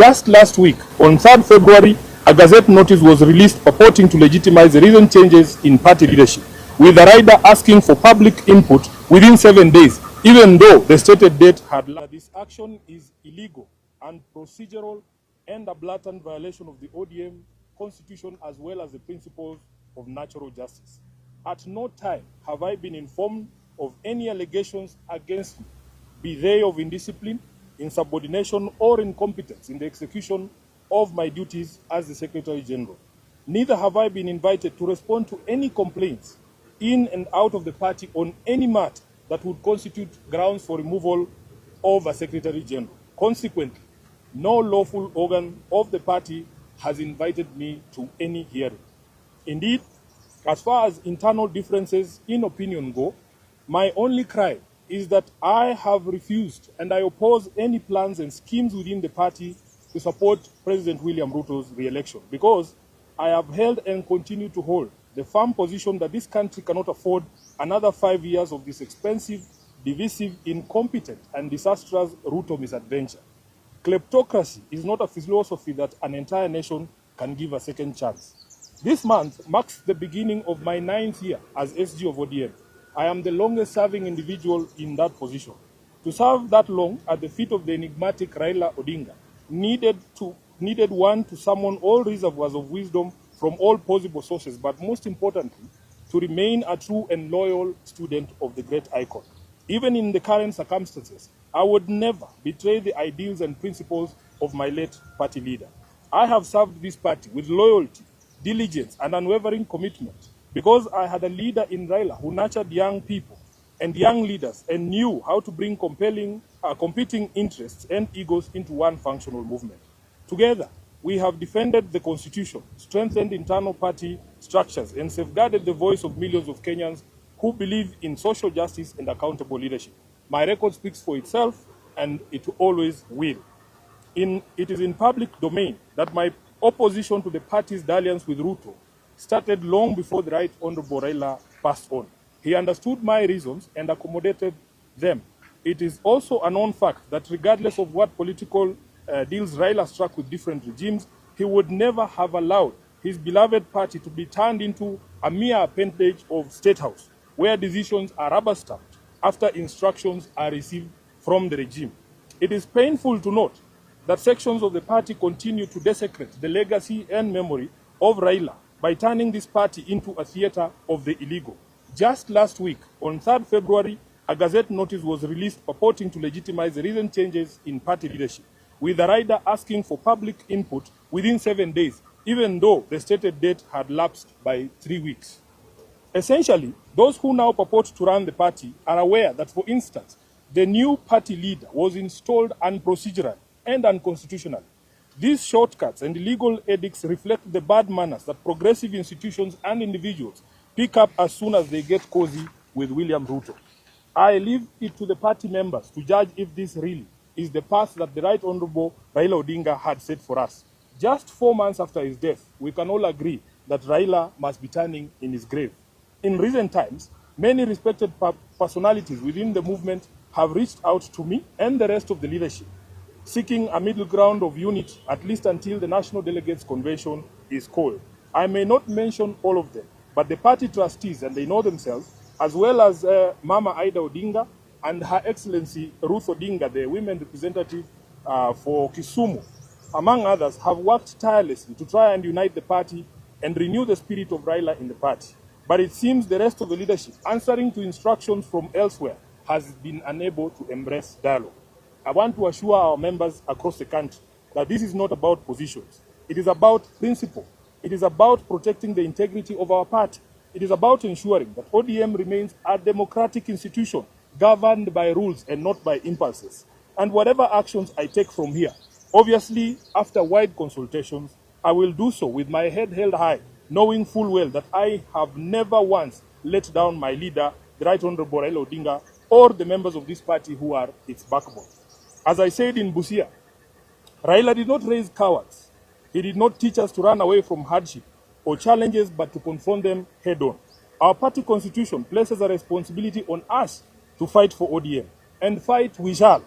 Just last week, on 3rd February, a Gazette notice was released purporting to legitimize the recent changes in party leadership, with the rider asking for public input within 7 days, even though the stated date had lapsed. This action is illegal and procedural and a blatant violation of the ODM constitution as well as the principles of natural justice. At no time have I been informed of any allegations against me, be they of indiscipline, insubordination, or incompetence in the execution of my duties as the Secretary General. Neither have I been invited to respond to any complaints in and out of the party on any matter that would constitute grounds for removal of a Secretary General. Consequently, no lawful organ of the party has invited me to any hearing. Indeed, as far as internal differences in opinion go, my only cry is that I have refused and I oppose any plans and schemes within the party to support President William Ruto's re-election, because I have held and continue to hold the firm position that this country cannot afford another 5 years of this expensive, divisive, incompetent, and disastrous Ruto misadventure. Kleptocracy is not a philosophy that an entire nation can give a second chance. This month marks the beginning of my 9th year as SG of ODM. I am the longest serving individual in that position. To serve that long at the feet of the enigmatic Raila Odinga needed one to summon all reservoirs of wisdom from all possible sources, but most importantly, to remain a true and loyal student of the great icon. Even in the current circumstances, I would never betray the ideals and principles of my late party leader. I have served this party with loyalty, diligence, and unwavering commitment, because I had a leader in Raila who nurtured young people and young leaders and knew how to bring competing interests and egos into one functional movement. Together, we have defended the Constitution, strengthened internal party structures, and safeguarded the voice of millions of Kenyans who believe in social justice and accountable leadership. My record speaks for itself, and it always will. It is in public domain that my opposition to the party's dalliance with Ruto started long before the Right Honorable Raila passed on. He understood my reasons and accommodated them. It is also a known fact that regardless of what political deals Raila struck with different regimes, he would never have allowed his beloved party to be turned into a mere appendage of State House, where decisions are rubber-stamped after instructions are received from the regime. It is painful to note that sections of the party continue to desecrate the legacy and memory of Raila by turning this party into a theater of the illegal. Just last week, on 3rd February, a Gazette notice was released purporting to legitimize the recent changes in party leadership, with the rider asking for public input within 7 days, even though the stated date had lapsed by 3 weeks. Essentially, those who now purport to run the party are aware that, for instance, the new party leader was installed unprocedural and unconstitutional. These shortcuts and illegal edicts reflect the bad manners that progressive institutions and individuals pick up as soon as they get cozy with William Ruto. I leave it to the party members to judge if this really is the path that the Right Honorable Raila Odinga had set for us. Just 4 months after his death, we can all agree that Raila must be turning in his grave. In recent times, many respected personalities within the movement have reached out to me and the rest of the leadership, seeking a middle ground of unity, at least until the National Delegates Convention is called. I may not mention all of them, but the party trustees, and they know themselves, as well as Mama Ida Odinga and Her Excellency Ruth Odinga, the women representative for Kisumu, among others, have worked tirelessly to try and unite the party and renew the spirit of Raila in the party. But it seems the rest of the leadership, answering to instructions from elsewhere, has been unable to embrace dialogue. I want to assure our members across the country that this is not about positions. It is about principle. It is about protecting the integrity of our party. It is about ensuring that ODM remains a democratic institution governed by rules and not by impulses. And whatever actions I take from here, obviously after wide consultations, I will do so with my head held high, knowing full well that I have never once let down my leader, the Right Honorable Raila Odinga, or the members of this party who are its backbone. As I said in Busia, Raila did not raise cowards. He did not teach us to run away from hardship or challenges, but to confront them head-on. Our party constitution places a responsibility on us to fight for ODM, and fight we shall.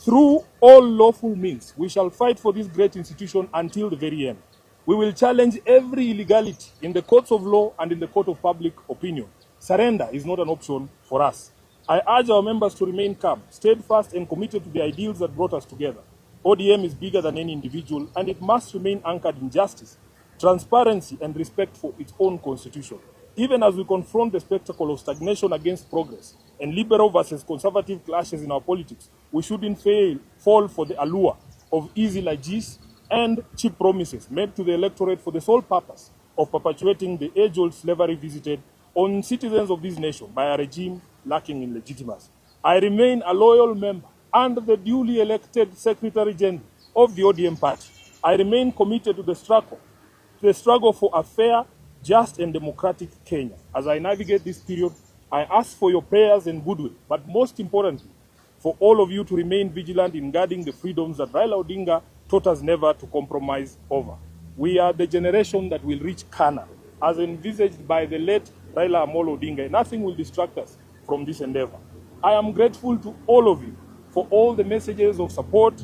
Through all lawful means, we shall fight for this great institution until the very end. We will challenge every illegality in the courts of law and in the court of public opinion. Surrender is not an option for us. I urge our members to remain calm, steadfast, and committed to the ideals that brought us together. ODM is bigger than any individual, and it must remain anchored in justice, transparency, and respect for its own constitution. Even as we confront the spectacle of stagnation against progress and liberal versus conservative clashes in our politics, we shouldn't fall for the allure of easy largesse and cheap promises made to the electorate for the sole purpose of perpetuating the age-old slavery visited on citizens of this nation by a regime lacking in legitimacy. I remain a loyal member and the duly elected Secretary General of the ODM party. I remain committed to the struggle for a fair, just, and democratic Kenya. As I navigate this period, I ask for your prayers and goodwill, but most importantly, for all of you to remain vigilant in guarding the freedoms that Raila Odinga taught us never to compromise over. We are the generation that will reach Canaan, as envisaged by the late Raila Amolo Odinga. Nothing will distract us from this endeavor. I am grateful to all of you for all the messages of support,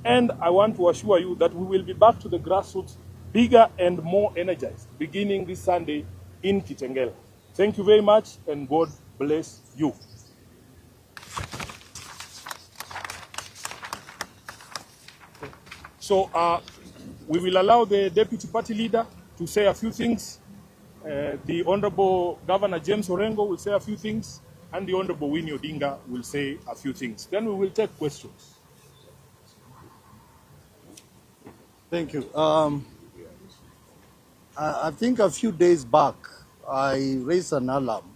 and I want to assure you that we will be back to the grassroots, bigger and more energized, beginning this Sunday in Kitengela. Thank you very much, and God bless you. So we will allow the Deputy Party Leader to say a few things. The Honorable Governor James Orengo will say a few things, and the Honorable Winnie Odinga will say a few things. Then we will take questions. Thank you. I think a few days back, I raised an alarm